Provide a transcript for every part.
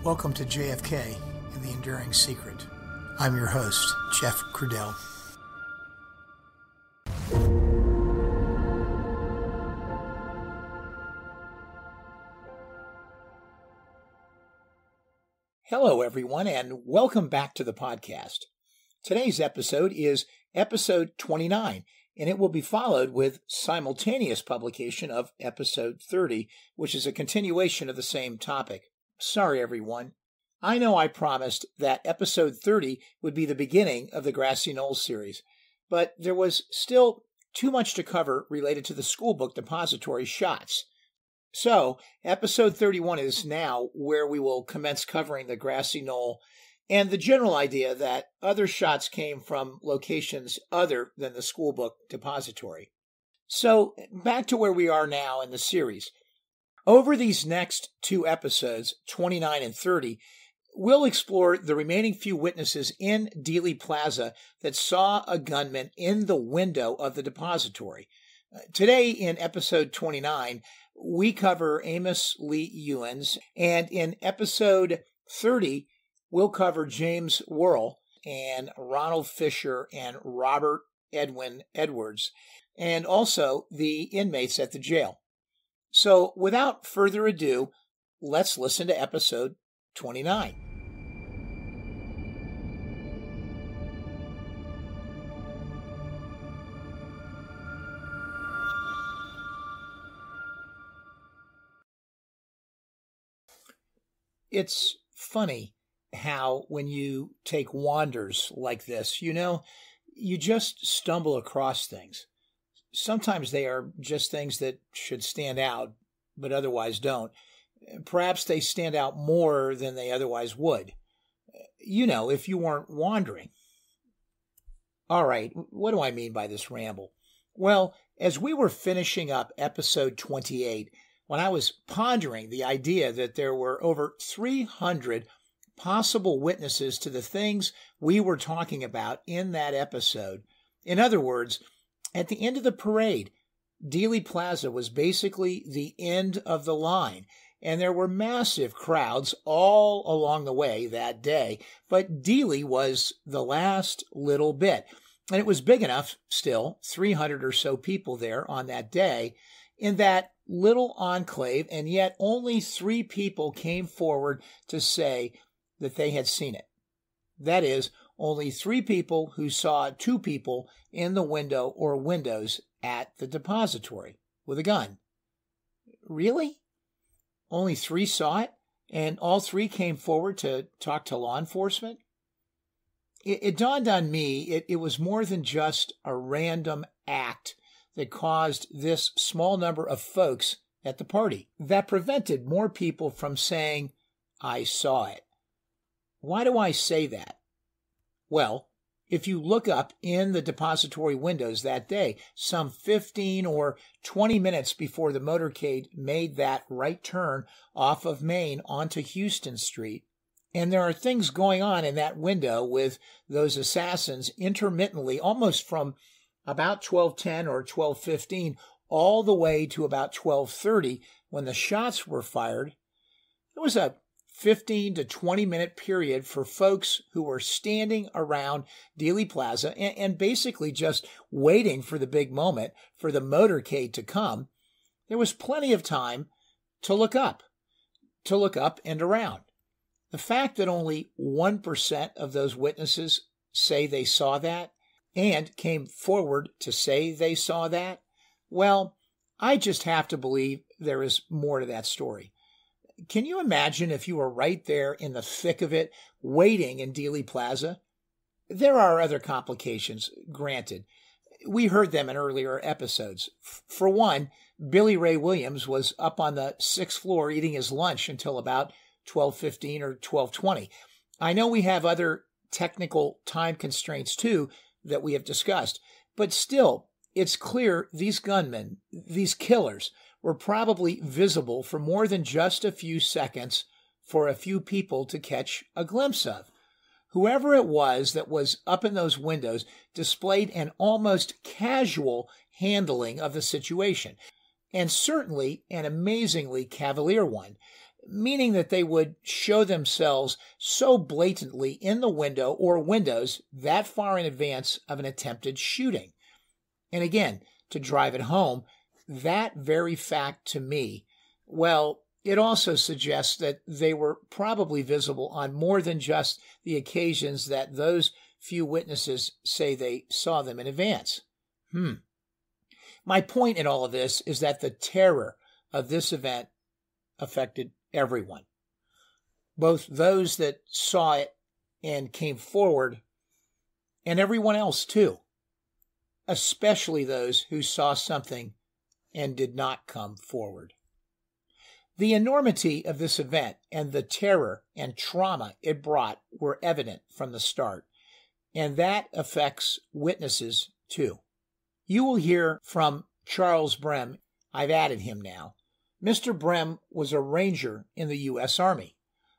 Welcome to JFK and the Enduring Secret. I'm your host, Jeff Crudell. Hello, everyone, and welcome back to the podcast. Today's episode is episode 29, and it will be followed with simultaneous publication of episode 30, which is a continuation of the same topic. Sorry, everyone. I know I promised that episode 30 would be the beginning of the Grassy Knoll series, but there was still too much to cover related to the schoolbook depository shots. So, episode 31 is now where we will commence covering the Grassy Knoll and the general idea that other shots came from locations other than the schoolbook depository. So, back to where we are now in the series. Over these next two episodes, 29 and 30, we'll explore the remaining few witnesses in Dealey Plaza that saw a gunman in the window of the depository. Today, in episode 29, we cover Amos Lee Ewens, and in episode 30, we'll cover James Worrell and Ronald Fisher and Robert Edwin Edwards, and also the inmates at the jail. So, without further ado, let's listen to episode 29. It's funny how when you take wanders like this, you just stumble across things. Sometimes they are just things that should stand out, but otherwise don't. Perhaps they stand out more than they otherwise would. If you weren't wandering. All right, what do I mean by this ramble? Well, as we were finishing up episode 28, when I was pondering the idea that there were over 300 possible witnesses to the things we were talking about in that episode. In other words, at the end of the parade, Dealey Plaza was basically the end of the line, and there were massive crowds all along the way that day, but Dealey was the last little bit. And it was big enough, still, 300 or so people there on that day, in that little enclave, and yet only 3 people came forward to say that they had seen it. That is, only 3 people who saw 2 people in the window or windows at the depository with a gun. Really? Only 3 saw it, and all 3 came forward to talk to law enforcement? It dawned on me it was more than just a random act that caused this small number of folks at the party, that prevented more people from saying, "I saw it." Why do I say that? Well, if you look up in the depository windows that day, some 15 or 20 minutes before the motorcade made that right turn off of Main onto Houston Street, and there are things going on in that window with those assassins intermittently, almost from about 12:10 or 12:15 all the way to about 12:30 when the shots were fired. It was a 15 to 20 minute period for folks who were standing around Dealey Plaza and basically just waiting for the big moment for the motorcade to come. There was plenty of time to look up and around. The fact that only 1% of those witnesses say they saw that and came forward to say they saw that, well, I just have to believe there is more to that story. Can you imagine if you were right there in the thick of it, waiting in Dealey Plaza? There are other complications, granted. We heard them in earlier episodes. For one, Billy Ray Williams was up on the 6th floor eating his lunch until about 12:15 or 12:20. I know we have other technical time constraints too that we have discussed, but still, it's clear these gunmen, these killers, were probably visible for more than just a few seconds for a few people to catch a glimpse of. Whoever it was that was up in those windows displayed an almost casual handling of the situation, and certainly an amazingly cavalier one. meaning that they would show themselves so blatantly in the window or windows that far in advance of an attempted shooting. And again, to drive it home, that very fact to me, well, it also suggests that they were probably visible on more than just the occasions that those few witnesses say they saw them in advance. My point in all of this is that the terror of this event affected everyone, both those that saw it and came forward, and everyone else too, especially those who saw something and did not come forward. The enormity of this event and the terror and trauma it brought were evident from the start, and that affects witnesses too. You will hear from Charles Brem. I've added him now. Mr. Brem was a ranger in the U.S. Army,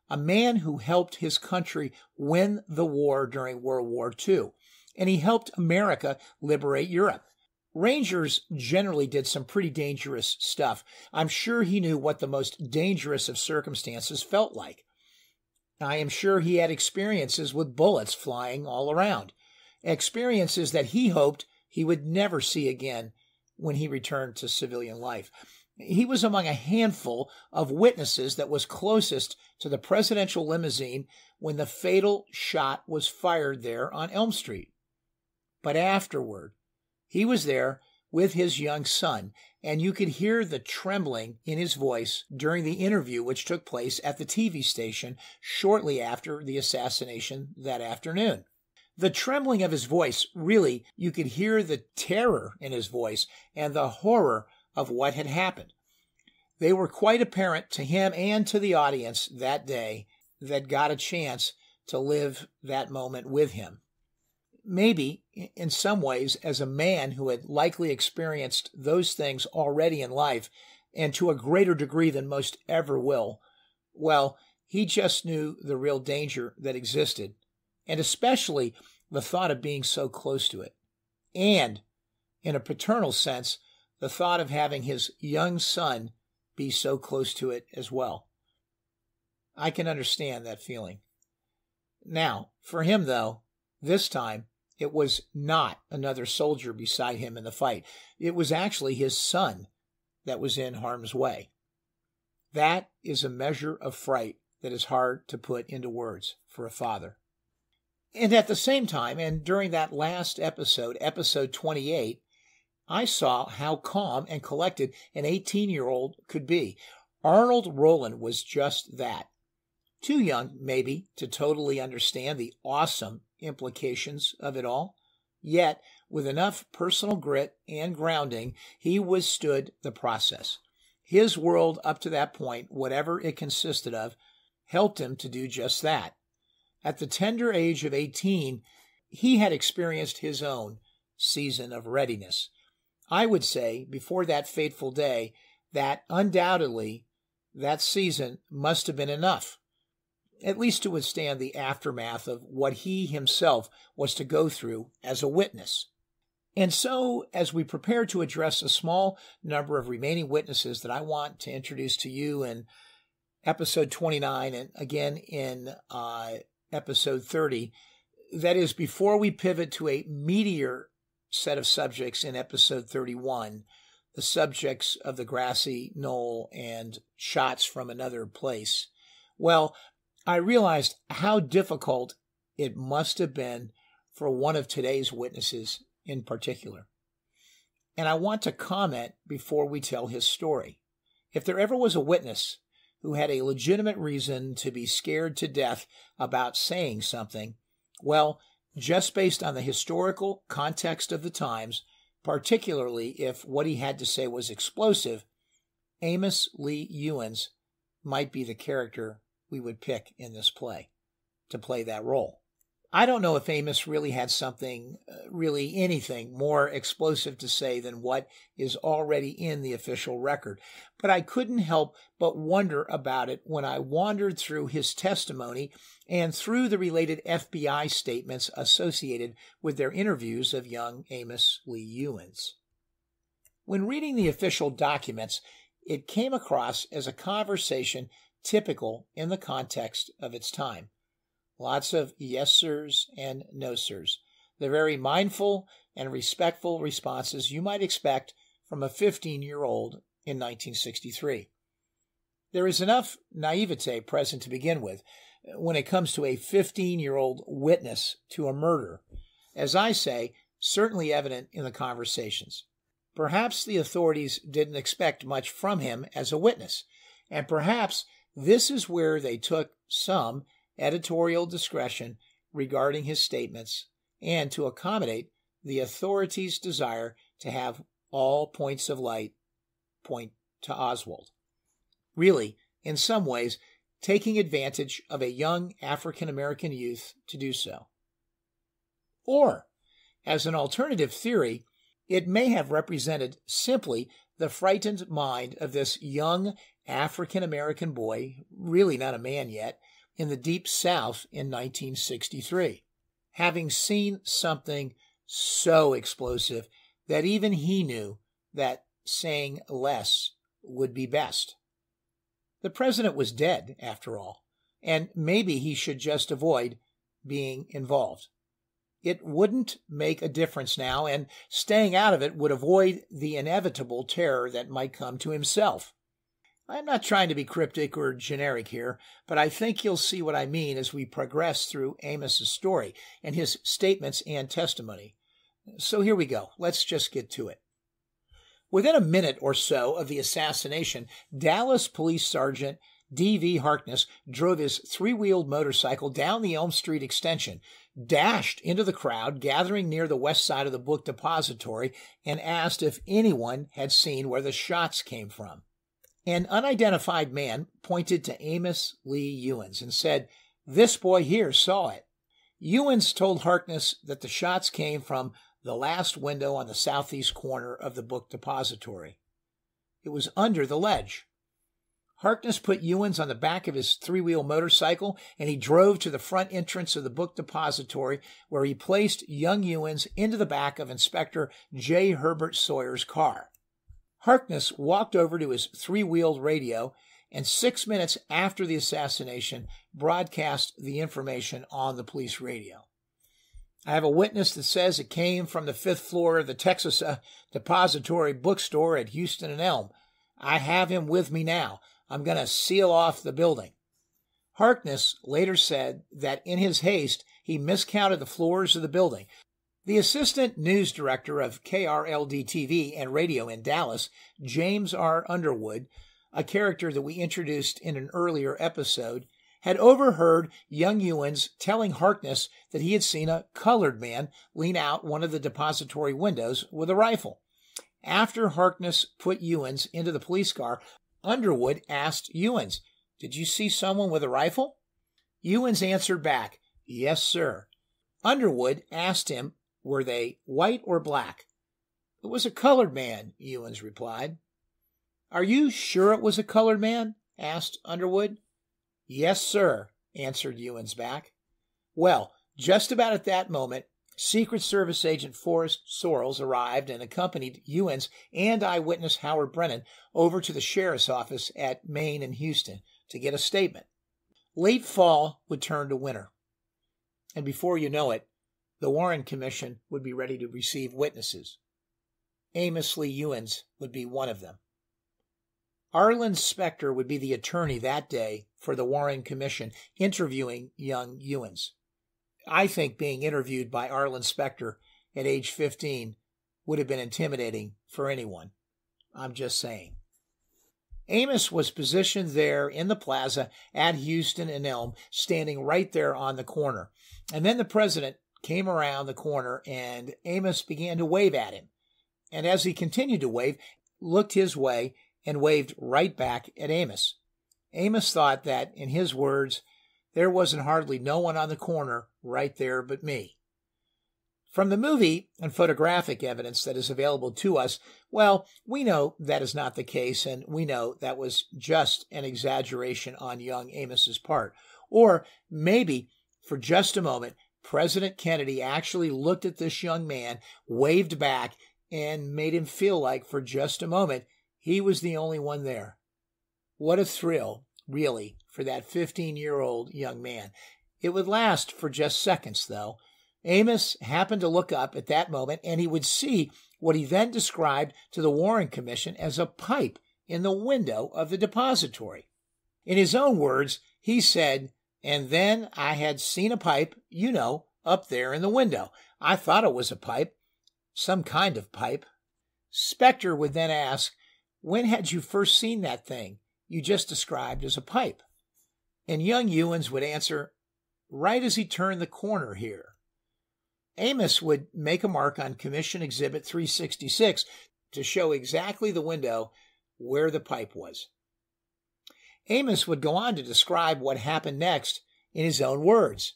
a man who helped his country win the war during World War II, and he helped America liberate Europe. Rangers generally did some pretty dangerous stuff. I'm sure he knew what the most dangerous of circumstances felt like. I am sure he had experiences with bullets flying all around, experiences that he hoped he would never see again when he returned to civilian life. He was among a handful of witnesses that was closest to the presidential limousine when the fatal shot was fired there on Elm Street. But afterward, he was there with his young son, and you could hear the trembling in his voice during the interview which took place at the TV station shortly after the assassination that afternoon. The trembling of his voice, really, you could hear the terror in his voice and the horror of what had happened. They were quite apparent to him and to the audience that day that got a chance to live that moment with him. Maybe, in some ways, as a man who had likely experienced those things already in life, and to a greater degree than most ever will, well, he just knew the real danger that existed, and especially the thought of being so close to it. And, in a paternal sense, the thought of having his young son be so close to it as well. I can understand that feeling. Now, for him, though, this time, it was not another soldier beside him in the fight. It was actually his son that was in harm's way. That is a measure of fright that is hard to put into words for a father. And at the same time, and during that last episode, episode 28, I saw how calm and collected an 18-year-old could be. Arnold Roland was just that. Too young, maybe, to totally understand the awesome implications of it all. Yet, with enough personal grit and grounding, he withstood the process. His world up to that point, whatever it consisted of, helped him to do just that. At the tender age of 18, he had experienced his own season of readiness. I would say, before that fateful day, that undoubtedly that season must have been enough, at least to withstand the aftermath of what he himself was to go through as a witness. And so, as we prepare to address a small number of remaining witnesses that I want to introduce to you in episode 29 and again in episode 30, that is, before we pivot to a meatier set of subjects in episode 31, the subjects of the grassy knoll and shots from another place, well, I realized how difficult it must have been for one of today's witnesses in particular. And I want to comment before we tell his story. If there ever was a witness who had a legitimate reason to be scared to death about saying something, well, just based on the historical context of the times, particularly if what he had to say was explosive, Amos Lee Ewens might be the character we would pick in this play to play that role. I don't know if Amos really had something, really anything more explosive to say than what is already in the official record, but I couldn't help but wonder about it when I wandered through his testimony and through the related FBI statements associated with their interviews of young Amos Lee Ewens. When reading the official documents, it came across as a conversation typical in the context of its time. Lots of yes sirs and no sirs. The very mindful and respectful responses you might expect from a 15-year-old in 1963. There is enough naivete present to begin with when it comes to a 15-year-old witness to a murder, as I say, certainly evident in the conversations. Perhaps the authorities didn't expect much from him as a witness, and perhaps this is where they took some editorial discretion regarding his statements and to accommodate the authorities' desire to have all points of light point to Oswald. Really, in some ways, taking advantage of a young African-American youth to do so. Or, as an alternative theory, it may have represented simply the frightened mind of this young African-American boy, really not a man yet, in the Deep South in 1963, having seen something so explosive that even he knew that saying less would be best. The president was dead, after all, and maybe he should just avoid being involved. It wouldn't make a difference now, and staying out of it would avoid the inevitable terror that might come to himself. I'm not trying to be cryptic or generic here, but I think you'll see what I mean as we progress through Amos's story and his statements and testimony. So here we go. Let's just get to it. Within a minute or so of the assassination, Dallas Police Sergeant D.V. Harkness drove his three-wheeled motorcycle down the Elm Street extension, dashed into the crowd gathering near the west side of the book depository, and asked if anyone had seen where the shots came from. An unidentified man pointed to Amos Lee Ewens and said, "This boy here saw it." Ewens told Harkness that the shots came from the last window on the southeast corner of the book depository. It was under the ledge. Harkness put Ewens on the back of his three-wheel motorcycle, and he drove to the front entrance of the book depository, where he placed young Ewens into the back of Inspector J. Herbert Sawyer's car. Harkness walked over to his three-wheeled radio, and 6 minutes after the assassination, broadcast the information on the police radio. "I have a witness that says it came from the 5th floor of the Texas Depository bookstore at Houston and Elm. I have him with me now. I'm going to seal off the building." Harkness later said that in his haste, he miscounted the floors of the building. The assistant news director of KRLD-TV and radio in Dallas, James R. Underwood, a character that we introduced in an earlier episode, had overheard young Ewens telling Harkness that he had seen a colored man lean out one of the depository windows with a rifle. After Harkness put Ewens into the police car, Underwood asked Ewens, "Did you see someone with a rifle?" Ewens answered back, "Yes, sir." Underwood asked him, "Were they white or black?" "It was a colored man," Ewens replied. "Are you sure it was a colored man?" asked Underwood. "Yes, sir," answered Ewens back. Well, just about at that moment, Secret Service Agent Forrest Sorrells arrived and accompanied Ewens and eyewitness Howard Brennan over to the sheriff's office at Maine and Houston to get a statement. Late fall would turn to winter, and before you know it, the Warren Commission would be ready to receive witnesses. Amos Lee Ewens would be one of them. Arlen Specter would be the attorney that day for the Warren Commission, interviewing young Ewens. I think being interviewed by Arlen Specter at age 15 would have been intimidating for anyone. I'm just saying. Amos was positioned there in the plaza at Houston and Elm, standing right there on the corner. And then the president came around the corner and Amos began to wave at him. And as he continued to wave, looked his way and waved right back at Amos. Amos thought that, in his words, there wasn't hardly no one on the corner right there but me. From the movie and photographic evidence that is available to us, well, we know that is not the case, and we know that was just an exaggeration on young Amos's part. Or maybe, for just a moment, President Kennedy actually looked at this young man, waved back, and made him feel like, for just a moment, he was the only one there. What a thrill really, for that 15-year-old young man. It would last for just seconds, though. Amos happened to look up at that moment, and he would see what he then described to the Warren Commission as a pipe in the window of the depository. In his own words, he said, "And then I had seen a pipe, up there in the window. I thought it was a pipe, some kind of pipe." Spector would then ask, "When had you first seen that thing you just described as a pipe?" And young Ewens would answer, "Right as he turned the corner here." Amos would make a mark on Commission Exhibit 366 to show exactly the window where the pipe was. Amos would go on to describe what happened next in his own words.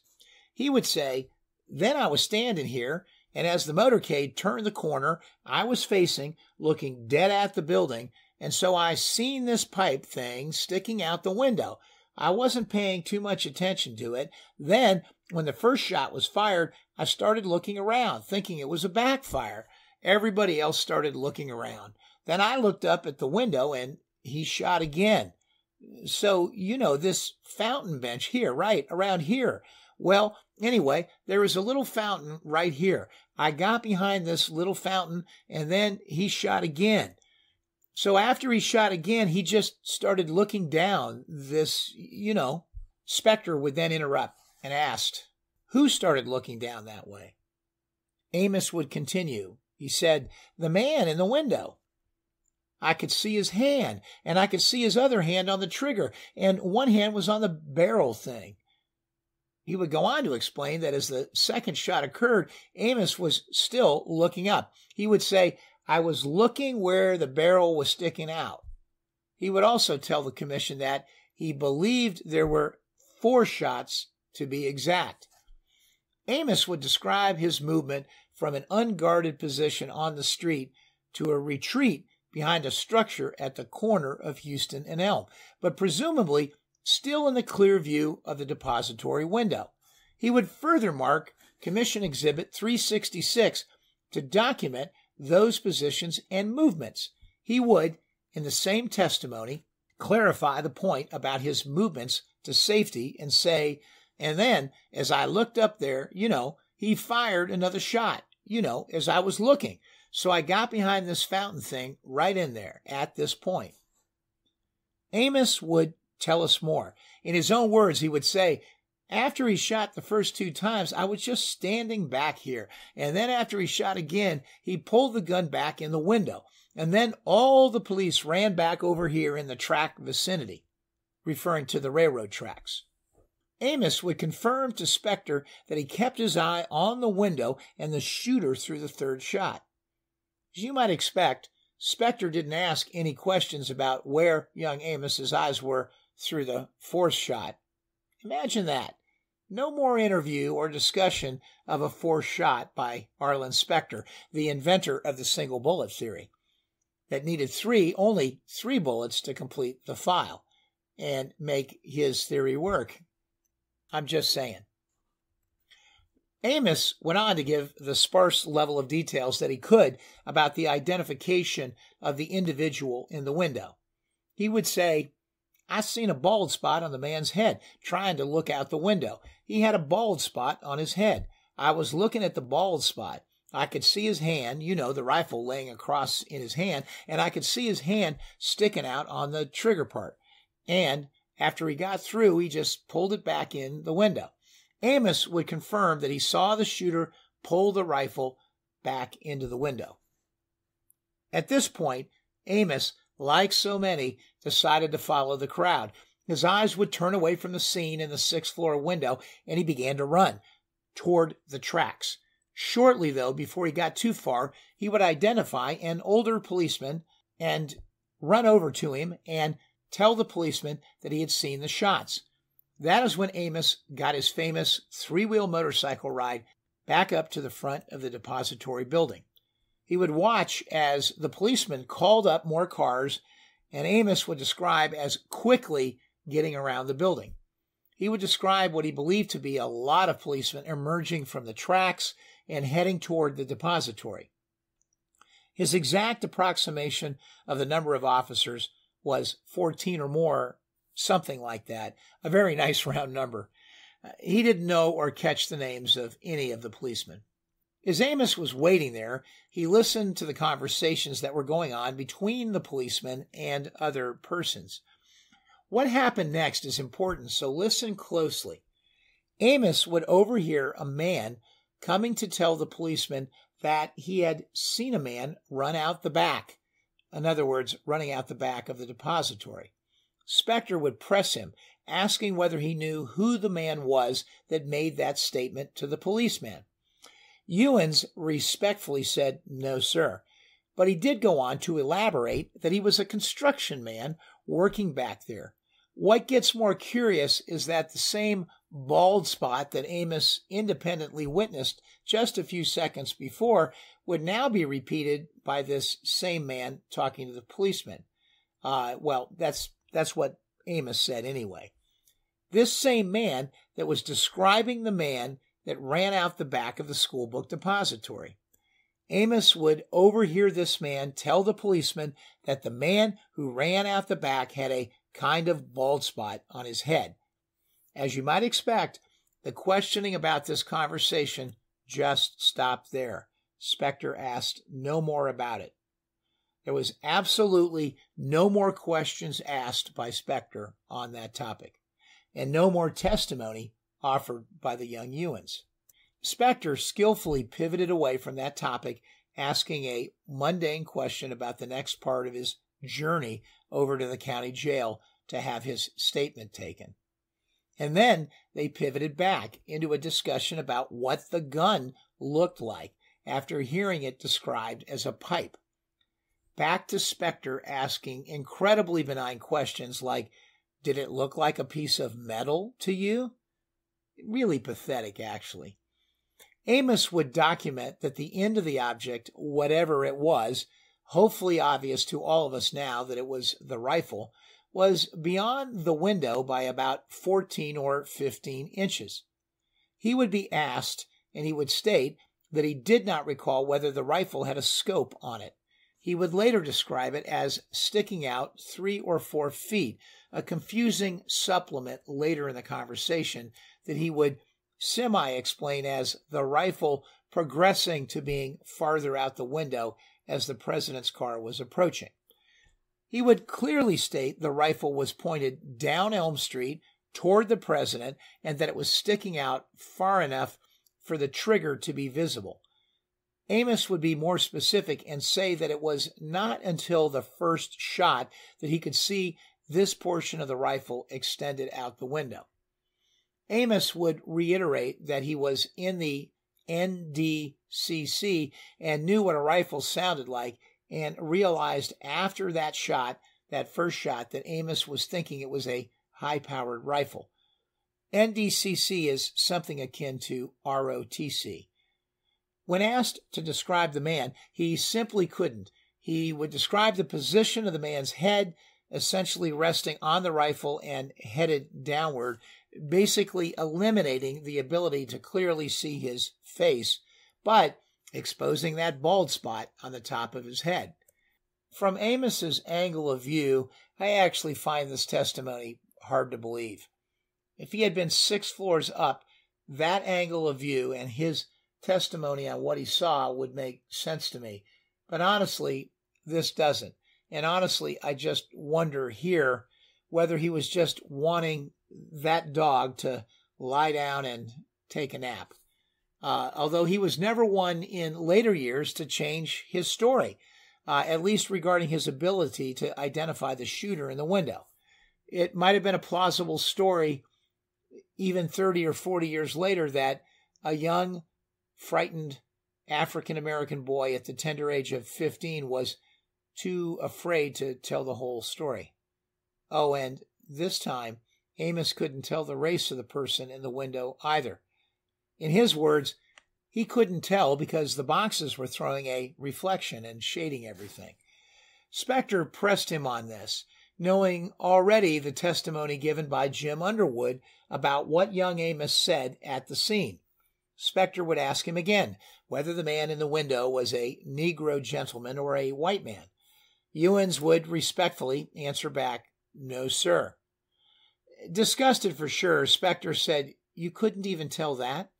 He would say, "Then I was standing here, and as the motorcade turned the corner, I was facing, looking dead at the building, and so I seen this pipe thing sticking out the window. I wasn't paying too much attention to it. Then, when the first shot was fired, I started looking around, thinking it was a backfire. Everybody else started looking around. Then I looked up at the window, and he shot again. So, this fountain bench here, right around here. Well, anyway, there was a little fountain right here. I got behind this little fountain, and then he shot again. So after he shot again, he just started looking down this, Spector would then interrupt and asked, "Who started looking down that way?" Amos would continue. He said, "The man in the window. I could see his hand, and I could see his other hand on the trigger, and one hand was on the barrel thing." He would go on to explain that as the second shot occurred, Amos was still looking up. He would say, "I was looking where the barrel was sticking out." He would also tell the commission that he believed there were 4 shots to be exact. Amos would describe his movement from an unguarded position on the street to a retreat behind a structure at the corner of Houston and Elm, but presumably still in the clear view of the depository window. He would further mark Commission Exhibit 366 to document those positions and movements. He would, in the same testimony, clarify the point about his movements to safety and say, "And then, as I looked up there, he fired another shot, as I was looking. So I got behind this fountain thing right in there at this point." Amos would tell us more. In his own words, he would say, "After he shot the first 2 times, I was just standing back here. And then after he shot again, he pulled the gun back in the window. And then all the police ran back over here in the track vicinity," referring to the railroad tracks. Amos would confirm to Spector that he kept his eye on the window and the shooter through the 3rd shot. As you might expect, Spector didn't ask any questions about where young Amos's eyes were through the 4th shot. Imagine that. No more interview or discussion of a 4th shot by Arlen Spector, the inventor of the single bullet theory, that needed only 3 bullets to complete the file and make his theory work. I'm just saying. Amos went on to give the sparse level of details that he could about the identification of the individual in the window. He would say, "I seen a bald spot on the man's head trying to look out the window. He had a bald spot on his head. I was looking at the bald spot. I could see his hand, the rifle laying across in his hand, and I could see his hand sticking out on the trigger part. And after he got through, he just pulled it back in the window." Amos would confirm that he saw the shooter pull the rifle back into the window. At this point, Amos, like so many, decided to follow the crowd. His eyes would turn away from the scene in the 6th floor window, and he began to run toward the tracks. Shortly, though, before he got too far, he would identify an older policeman and run over to him and tell the policeman that he had seen the shots. That is when Amos got his famous 3-wheel motorcycle ride back up to the front of the depository building. He would watch as the policeman called up more cars, and Amos would describe as quickly getting around the building. He would describe what he believed to be a lot of policemen emerging from the tracks and heading toward the depository. His exact approximation of the number of officers was 14 or more something like that, a very nice round number. He didn't know or catch the names of any of the policemen. As Amos was waiting there, he listened to the conversations that were going on between the policemen and other persons. What happened next is important, so listen closely. Amos would overhear a man coming to tell the policeman that he had seen a man run out the back. In other words, running out the back of the depository. Spector would press him, asking whether he knew who the man was that made that statement to the policeman. Ewens respectfully said, "No, sir," but he did go on to elaborate that he was a construction man working back there. What gets more curious is that the same bald spot that Amos independently witnessed just a few seconds before would now be repeated by this same man talking to the policeman. Well, that's what Amos said anyway. This same man that was describing the man that ran out the back of the schoolbook depository. Amos would overhear this man tell the policeman that the man who ran out the back had a kind of bald spot on his head. As you might expect, the questioning about this conversation just stopped there. Spector asked no more about it. There was absolutely no more questions asked by Spector on that topic, and no more testimony offered by the young Ewens. Spector skillfully pivoted away from that topic, asking a mundane question about the next part of his journey over to the county jail to have his statement taken. And then they pivoted back into a discussion about what the gun looked like after hearing it described as a pipe. Back to Spector asking incredibly benign questions like, "Did it look like a piece of metal to you?" Really pathetic, actually. Amos would document that the end of the object, whatever it was, hopefully obvious to all of us now that it was the rifle, was beyond the window by about 14 or 15 inches. He would be asked, and he would state that he did not recall whether the rifle had a scope on it. He would later describe it as sticking out 3 or 4 feet, a confusing supplement later in the conversation that he would semi-explain as the rifle progressing to being farther out the window as the president's car was approaching. He would clearly state the rifle was pointed down Elm Street toward the president and that it was sticking out far enough for the trigger to be visible. Amos would be more specific and say that it was not until the first shot that he could see this portion of the rifle extended out the window. Amos would reiterate that he was in the NDCC and knew what a rifle sounded like, and realized after that shot, that first shot, that Amos was thinking it was a high-powered rifle. NDCC is something akin to ROTC. When asked to describe the man, he simply couldn't. He would describe the position of the man's head, essentially resting on the rifle and headed downward, basically eliminating the ability to clearly see his face, but exposing that bald spot on the top of his head. From Amos's angle of view, I actually find this testimony hard to believe. If he had been 6 floors up, that angle of view and his testimony on what he saw would make sense to me. But honestly, this doesn't. And honestly, I just wonder here whether he was just wanting that dog to lie down and take a nap. Although he was never one in later years to change his story, at least regarding his ability to identify the shooter in the window. It might have been a plausible story even 30 or 40 years later that a young, frightened African-American boy at the tender age of 15 was too afraid to tell the whole story. Oh, and this time, Amos couldn't tell the race of the person in the window either. In his words, he couldn't tell because the boxes were throwing a reflection and shading everything. Spector pressed him on this, knowing already the testimony given by Jim Underwood about what young Amos said at the scene. Spector would ask him again whether the man in the window was a Negro gentleman or a white man. Ewens would respectfully answer back, "No, sir." Disgusted for sure, Spector said, "You couldn't even tell that?"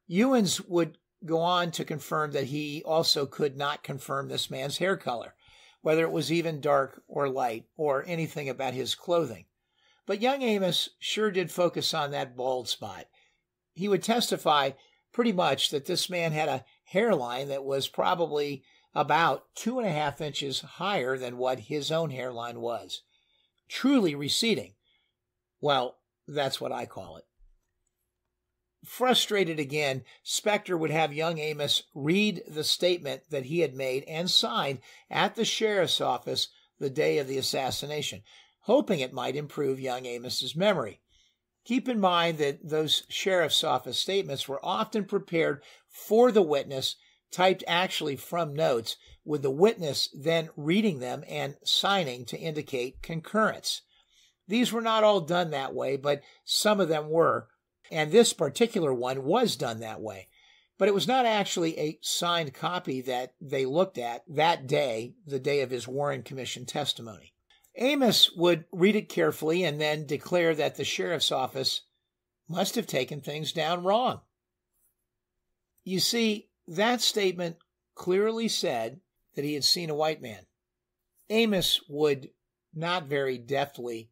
Ewens would go on to confirm that he also could not confirm this man's hair color, whether it was even dark or light, or anything about his clothing. But young Amos sure did focus on that bald spot. He would testify pretty much that this man had a hairline that was probably about 2.5 inches higher than what his own hairline was. Truly receding. Well, that's what I call it. Frustrated again, Spector would have young Amos read the statement that he had made and signed at the sheriff's office the day of the assassination, hoping it might improve young Amos's memory. Keep in mind that those sheriff's office statements were often prepared for the witness, typed actually from notes, with the witness then reading them and signing to indicate concurrence. These were not all done that way, but some of them were, and this particular one was done that way. But it was not actually a signed copy that they looked at that day, the day of his Warren Commission testimony. Amos would read it carefully and then declare that the sheriff's office must have taken things down wrong. You see, that statement clearly said that he had seen a white man. Amos would not very deftly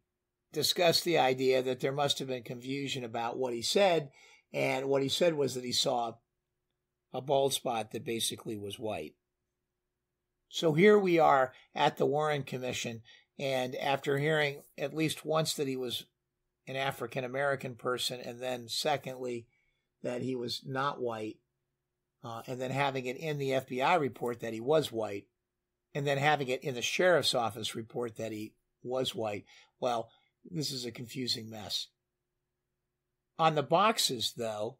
discuss the idea that there must have been confusion about what he said, and what he said was that he saw a bald spot that basically was white. So here we are at the Warren Commission, and after hearing at least once that he was an African-American person, and then secondly, that he was not white, and then having it in the FBI report that he was white, and then having it in the sheriff's office report that he was white, well, this is a confusing mess. On the boxes, though,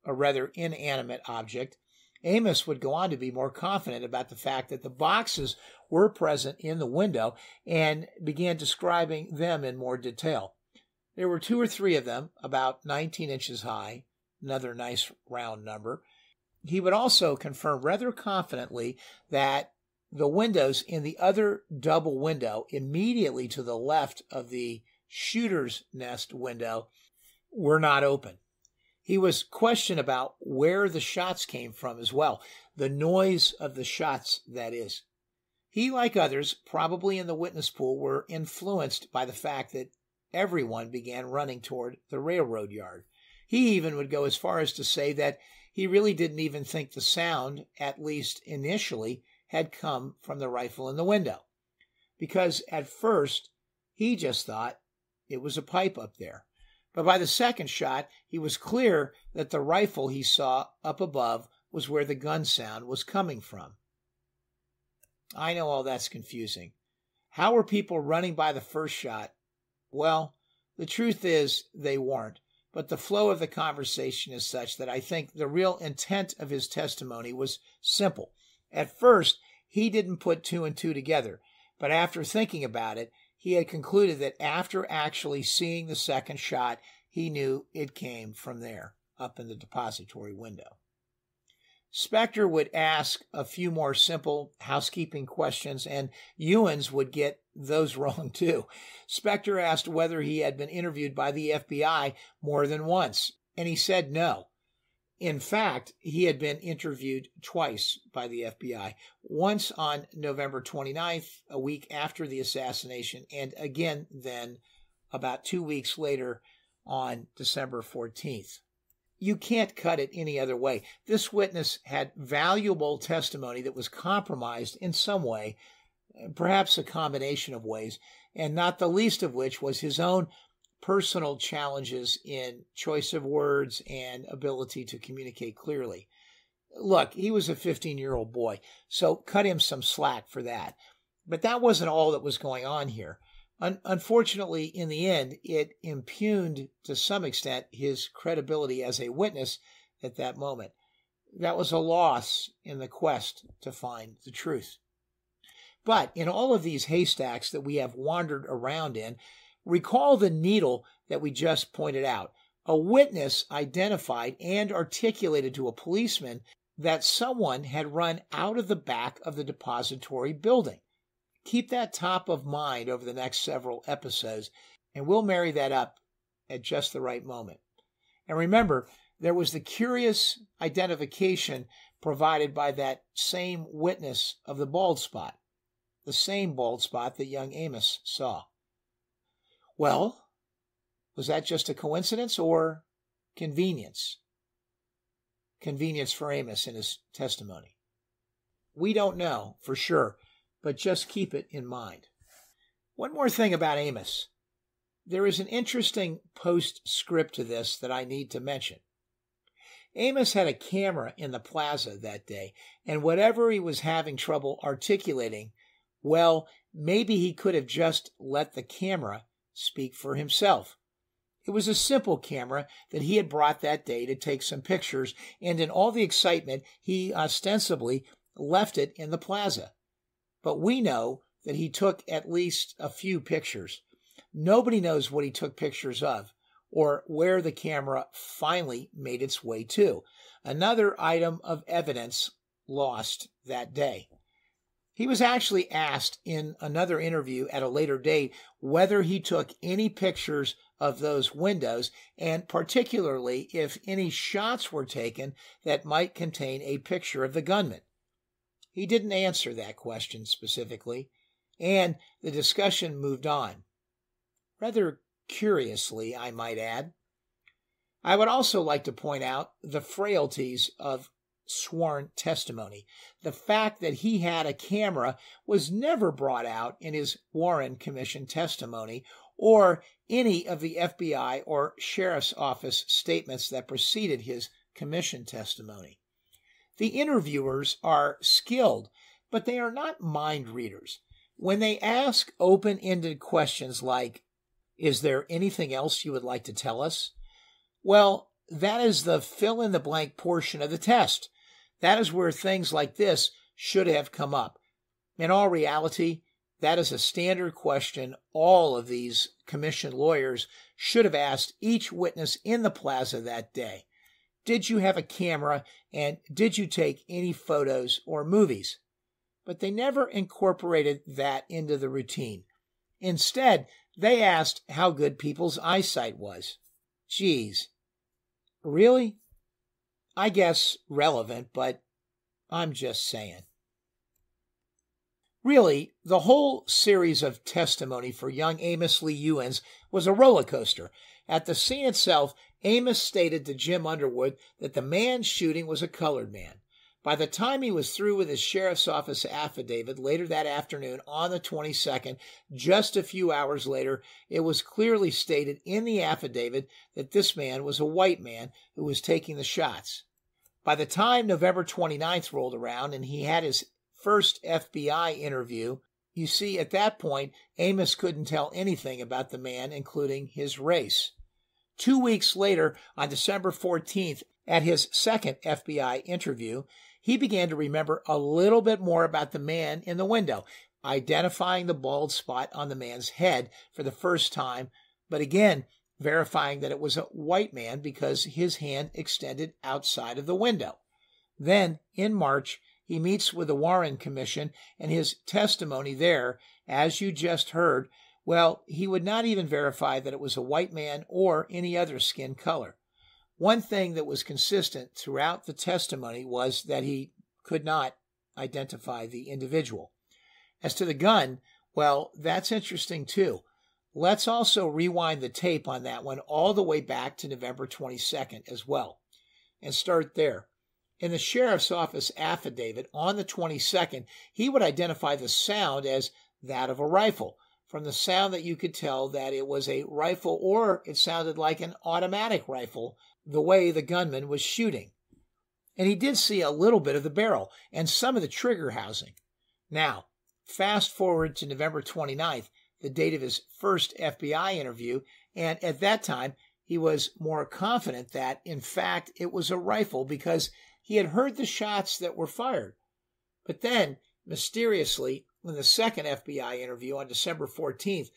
a rather inanimate object, Amos would go on to be more confident about the fact that the boxes were present in the window and began describing them in more detail. There were 2 or 3 of them, about 19 inches high, another nice round number. He would also confirm rather confidently that the windows in the other double window immediately to the left of the shooter's nest window were not open. He was questioned about where the shots came from as well, the noise of the shots, that is. He, like others, probably in the witness pool, were influenced by the fact that everyone began running toward the railroad yard. He even would go as far as to say that he really didn't even think the sound, at least initially, had come from the rifle in the window, because at first he just thought it was a pipe up there. But by the second shot, he was clear that the rifle he saw up above was where the gun sound was coming from. I know all that's confusing. How were people running by the first shot? Well, the truth is they weren't, but the flow of the conversation is such that I think the real intent of his testimony was simple. At first, he didn't put 2 and 2 together, but after thinking about it, he had concluded that after actually seeing the second shot, he knew it came from there, up in the depository window. Spector would ask a few more simple housekeeping questions, and Ewens would get those wrong too. Spector asked whether he had been interviewed by the FBI more than once, and he said no. In fact, he had been interviewed twice by the FBI, once on November 29th, a week after the assassination, and again then about 2 weeks later on December 14th. You can't cut it any other way. This witness had valuable testimony that was compromised in some way, perhaps a combination of ways, and not the least of which was his own personal challenges in choice of words and ability to communicate clearly. Look, he was a 15-year-old boy, so cut him some slack for that. But that wasn't all that was going on here. Unfortunately, in the end, it impugned to some extent his credibility as a witness at that moment. That was a loss in the quest to find the truth. But in all of these haystacks that we have wandered around in, recall the needle that we just pointed out. A witness identified and articulated to a policeman that someone had run out of the back of the depository building. Keep that top of mind over the next several episodes, and we'll marry that up at just the right moment. And remember, there was the curious identification provided by that same witness of the bald spot, the same bald spot that young Amos saw. Well, was that just a coincidence or convenience? Convenience for Amos in his testimony. We don't know for sure, but just keep it in mind. One more thing about Amos. There is an interesting postscript to this that I need to mention. Amos had a camera in the Plaza that day, and whatever he was having trouble articulating, well, maybe he could have just let the camera speak for himself. It was a simple camera that he had brought that day to take some pictures, and in all the excitement, he ostensibly left it in the Plaza. But we know that he took at least a few pictures. Nobody knows what he took pictures of or where the camera finally made its way to. Another item of evidence lost that day. He was actually asked in another interview at a later date whether he took any pictures of those windows, and particularly if any shots were taken that might contain a picture of the gunman. He didn't answer that question specifically, and the discussion moved on. Rather curiously, I might add. I would also like to point out the frailties of sworn testimony. The fact that he had a camera was never brought out in his Warren Commission testimony or any of the FBI or Sheriff's Office statements that preceded his commission testimony. The interviewers are skilled, but they are not mind readers. When they ask open-ended questions like, "Is there anything else you would like to tell us?" Well, that is the fill-in-the-blank portion of the test. That is where things like this should have come up. In all reality, that is a standard question all of these commission lawyers should have asked each witness in the Plaza that day. Did you have a camera, and did you take any photos or movies? But they never incorporated that into the routine. Instead, they asked how good people's eyesight was. Geez. Really? I guess relevant, but I'm just saying. Really, the whole series of testimony for young Amos Lee Ewens was a roller coaster. At the scene itself, Amos stated to Jim Underwood that the man shooting was a colored man. By the time he was through with his sheriff's office affidavit later that afternoon on the 22nd, just a few hours later, it was clearly stated in the affidavit that this man was a white man who was taking the shots. By the time November 29th rolled around and he had his first FBI interview, you see, at that point, Amos couldn't tell anything about the man, including his race. 2 weeks later, on December 14th, at his second FBI interview, he began to remember a little bit more about the man in the window, identifying the bald spot on the man's head for the first time, but again, verifying that it was a white man because his hand extended outside of the window. Then, in March, he meets with the Warren Commission, and his testimony there, as you just heard, well, he would not even verify that it was a white man or any other skin color. One thing that was consistent throughout the testimony was that he could not identify the individual. As to the gun, well, that's interesting too. Let's also rewind the tape on that one all the way back to November 22nd as well, and start there. In the sheriff's office affidavit on the 22nd, he would identify the sound as that of a rifle, from the sound that you could tell that it was a rifle or it sounded like an automatic rifle, the way the gunman was shooting. And he did see a little bit of the barrel and some of the trigger housing. Now, fast forward to November 29th, the date of his first FBI interview, and at that time, he was more confident that, in fact, it was a rifle because he had heard the shots that were fired. But then, mysteriously, in the second FBI interview on December 14th,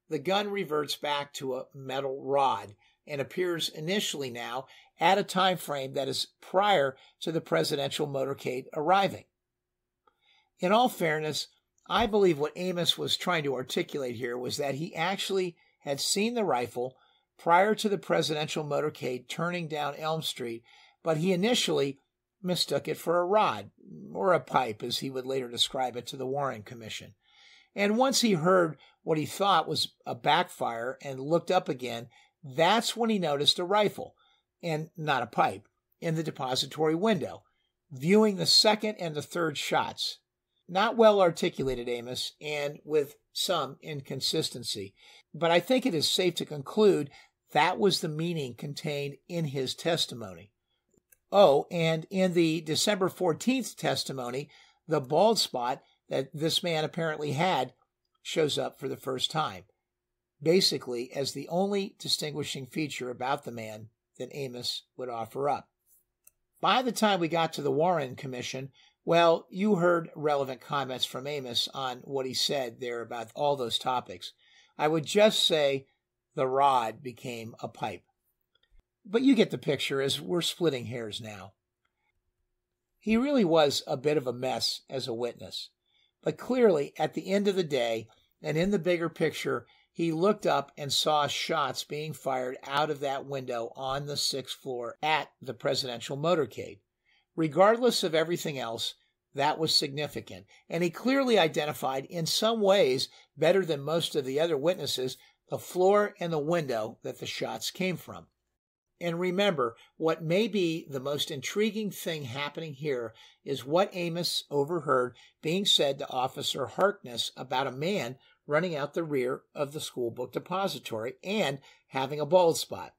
the gun reverts back to a metal rod and appears initially now at a time frame that is prior to the presidential motorcade arriving. In all fairness, I believe what Amos was trying to articulate here was that he actually had seen the rifle prior to the presidential motorcade turning down Elm Street, but he initially mistook it for a rod, or a pipe, as he would later describe it to the Warren Commission. And once he heard what he thought was a backfire and looked up again, that's when he noticed a rifle, and not a pipe, in the depository window, viewing the second and the third shots. Not well articulated, Amos, and with some inconsistency, but I think it is safe to conclude that was the meaning contained in his testimony. Oh, and in the December 14th testimony, the bald spot that this man apparently had shows up for the first time, basically as the only distinguishing feature about the man that Amos would offer up. By the time we got to the Warren Commission, well, you heard relevant comments from Amos on what he said there about all those topics. I would just say the rod became a pipe. But you get the picture, as we're splitting hairs now. He really was a bit of a mess as a witness. But clearly, at the end of the day, and in the bigger picture, he looked up and saw shots being fired out of that window on the 6th floor at the presidential motorcade. Regardless of everything else, that was significant, and he clearly identified, in some ways better than most of the other witnesses, the floor and the window that the shots came from. And remember, what may be the most intriguing thing happening here is what Amos overheard being said to Officer Harkness about a man running out the rear of the school book depository and having a bald spot.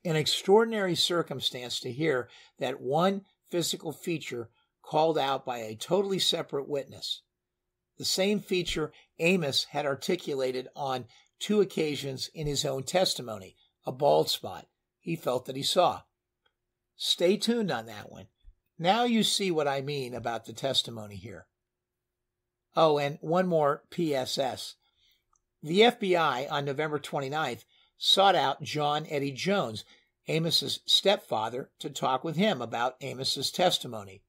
An extraordinary circumstance to hear that one physical feature called out by a totally separate witness. The same feature Amos had articulated on 2 occasions in his own testimony, a bald spot he felt that he saw. Stay tuned on that one. Now you see what I mean about the testimony here. Oh, and one more PSS. The FBI on November 29th sought out John Eddie Jones, Amos's stepfather, to talk with him about Amos's testimony.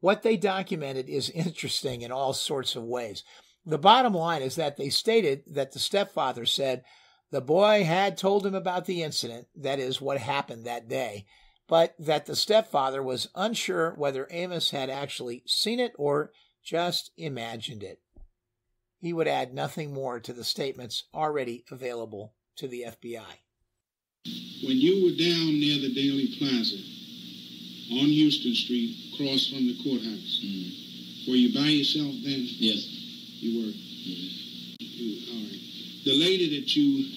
What they documented is interesting in all sorts of ways. The bottom line is that they stated that the stepfather said the boy had told him about the incident, that is, what happened that day, but that the stepfather was unsure whether Amos had actually seen it or just imagined it. He would add nothing more to the statements already available to the FBI. When you were down near the Dealey Plaza on Houston Street, across from the courthouse, were you by yourself then? Yes. You were? All right. The lady that you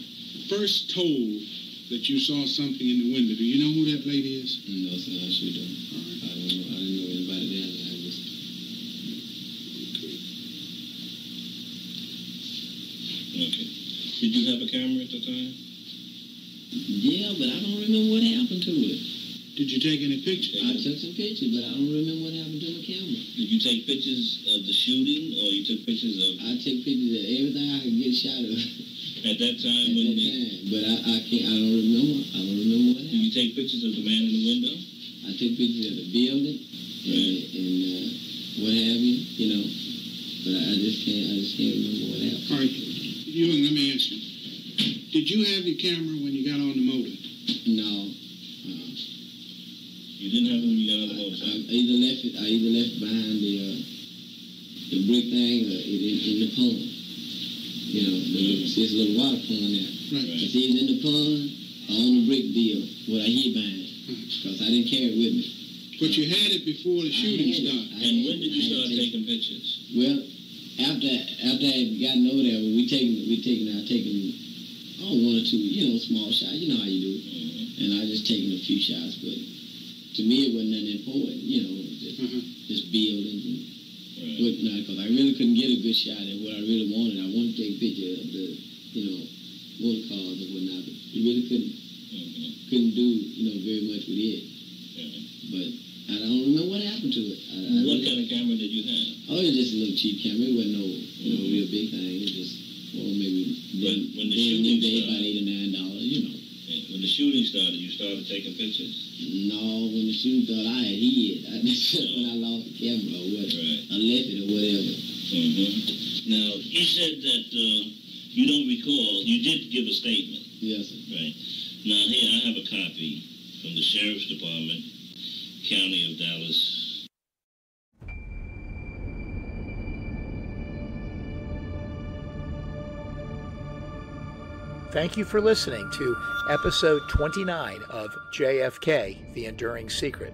first told that you saw something in the window, do you know who that lady is? No, sir, I sure don't. All right. I didn't know anybody there. Okay. Did you have a camera at the time? Yeah, but I don't remember what happened to it. Did you take any pictures? I took some pictures, but I don't remember what happened to my camera. Did you take pictures of the shooting, or you took pictures of... I took pictures of everything I could get a shot of. At that time? But I don't remember. I don't remember what happened. Did you take pictures of the man in the window? I took pictures of the building and what have you, you know. But I just can't remember what happened. All right. Ewing, let me ask you. Did you have your camera when you got on the motor? No. You didn't have it when you got on the motor? I either left it behind the brick thing or in the pond. You know, there's a little water pond there. Right. It's either in the pond or on the brick deal, what I hid behind it. Because I didn't carry it with me. But you had it before the shooting started. And when did you start taking pictures? Well, after I had gotten over there, we taking one or two, small shots. You know how you do. And I just taking a few shots, but to me it wasn't nothing important. Just buildings and whatnot. Because I really couldn't get a good shot at what I really wanted. I wanted to take a picture of the, motor cars and whatnot. But you really couldn't do, very much with it. But I don't remember what happened to it. What kind of camera did you have? Oh, it was just a little cheap camera. It wasn't no real big thing. It was just, maybe when the shooting started, about $8 or $9, When the shooting started, you started taking pictures? No, when the shooting started, I had hid. When I lost the camera or whatever. Right. I left it or whatever. Now, you said that You don't recall. You did give a statement. Yes, sir. Right. Now, here, I have a copy from the Sheriff's Department, County of Dallas. Thank you for listening to episode 29 of JFK, The Enduring Secret.